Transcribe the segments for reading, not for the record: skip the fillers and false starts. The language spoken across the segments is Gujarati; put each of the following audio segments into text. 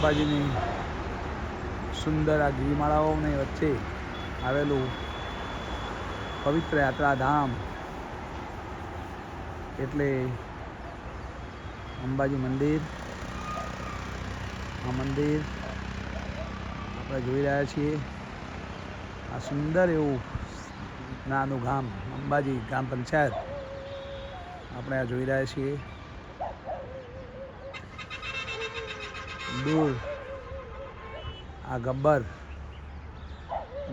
અંબાજીની સુંદર આ ગિરિમાળાઓની વચ્ચે આવેલું પવિત્ર યાત્રાધામ એટલે અંબાજી મંદિર. આ મંદિર આપણે જોઈ રહ્યા છીએ. આ સુંદર એવું નાનું ગામ અંબાજી ગ્રામ પંચાયત આપણે આ જોઈ રહ્યા છીએ. દૂર આ ગબ્બર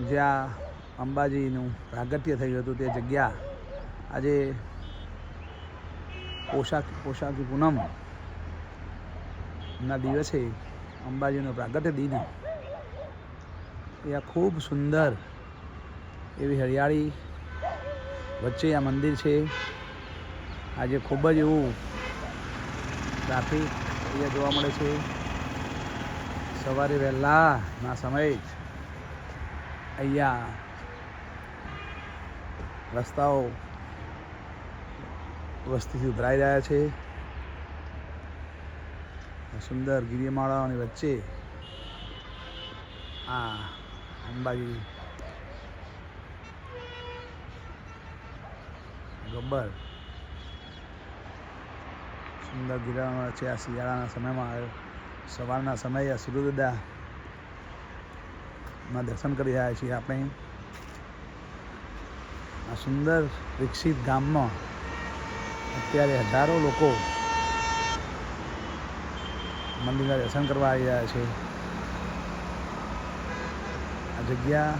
જ્યાં અંબાજીનું પ્રાગટ્ય થયું હતું તે જગ્યા આજે પોષાકી પૂનમના દિવસે અંબાજીનું પ્રાગટ્ય દિન એ આ ખૂબ સુંદર એવી હરિયાળી વચ્ચે આ મંદિર છે. આજે ખૂબ જ એવું ટ્રાફિક અહીંયા જોવા મળે છે. સવારે વહેલાના સમયે જ અહીંયા રસ્તાઓ વસ્તીથી ઉભરાઈ રહ્યા છે. સુંદર ગિરિમાળાઓની વચ્ચે આ અંબાજી ગબ્બર સુંદર ગિરિમાળા વચ્ચે આ શિયાળાના સમયમાં સવારના સમયે આ સૂર્યોદયના દર્શન કરી રહ્યા છીએ આપણે. આ સુંદર વિકસિત ગામમાં અત્યારે હજારો લોકો મંદિરના દર્શન કરવા આવી રહ્યા છે. આ જગ્યા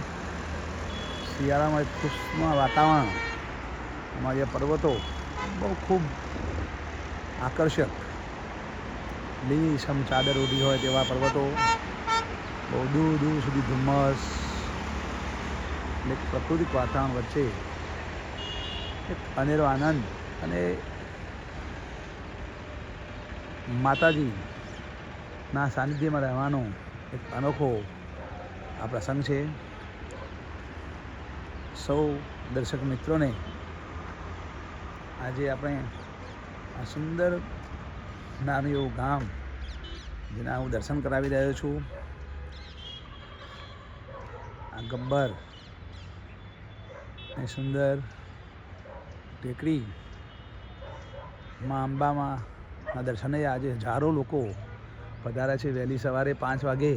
શિયાળામાં એક ખુશમાં વાતાવરણ, અમારા પર્વતો બહુ ખૂબ આકર્ષક લીલીછમ ચાદર ઉડી હોય તેવા પર્વતો, બહુ દૂર દૂર સુધી ધુમ્મસ, એટલે પ્રાકૃતિક વાતાવરણ વચ્ચે એક અનેરો આનંદ અને માતાજીના સાનિધ્યમાં રહેવાનો એક અનોખો આ પ્રસંગ છે. સૌ દર્શક મિત્રોને આજે આપણે આ સુંદર નાનું એવું ગામ જેના હું દર્શન કરાવી રહ્યો છું. આ ગબ્બર એ સુંદર ટેકરી માં અંબામાં દર્શને આજે હજારો લોકો પધારે છે. વહેલી સવારે 5 વાગે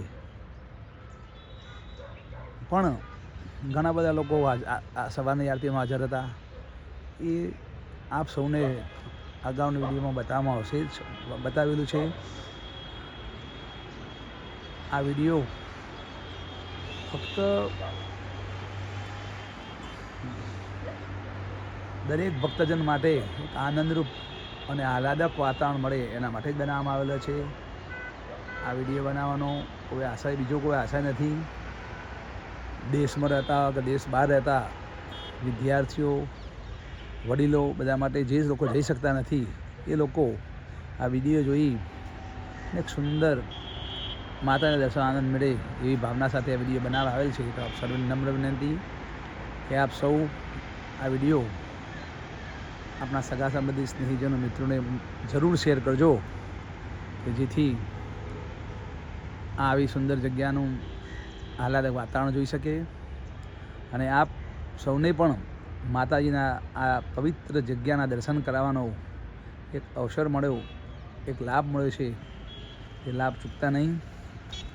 પણ ઘણા બધા લોકો સવારની આરતીમાં હાજર હતા. એ આપ સૌને અગાઉની વિડીયોમાં બતાવેલું છે. આ વિડીયો ફક્ત દરેક ભક્તજન માટે એક આનંદરૂપ અને આહલાદક વાતાવરણ મળે એના માટે જ બનાવવામાં આવેલો છે. આ વિડીયો બનાવવાનો બીજો કોઈ આશય નથી. દેશમાં રહેતા કે દેશ બહાર રહેતા વિદ્યાર્થીઓ, વડીલો બધા માટે જે લોકો જઈ શકતા નથી એ લોકો આ વિડીયો જોઈ એક સુંદર માતાના દર્શન આનંદ મળે એવી ભાવના સાથે આ વિડીયો બનાવવા આવેલ છે. તો આપ સર્વને નમ્ર વિનંતી કે આપ સૌ આ વિડીયો આપણા સગા સંબંધી સ્નેહીજનો મિત્રોને જરૂર શેર કરજો કે જેથી આવી સુંદર જગ્યાનું આહલાદક વાતાવરણ જોઈ શકે અને આપ સૌને પણ માતાજીના આ પવિત્ર જગ્યાના દર્શન કરાવવાનો એક અવસર મળ્યો, એક લાભ મળ્યો છે. એ લાભ ચૂકતા નહીં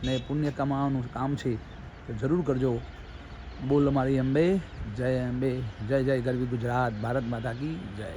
ને પુણ્ય કમાવાનું કામ છે તો જરૂર કરજો. બોલ મારી અંબે, જય અંબે, જય જય ગરવી ગુજરાત, ભારત માતા કી જય.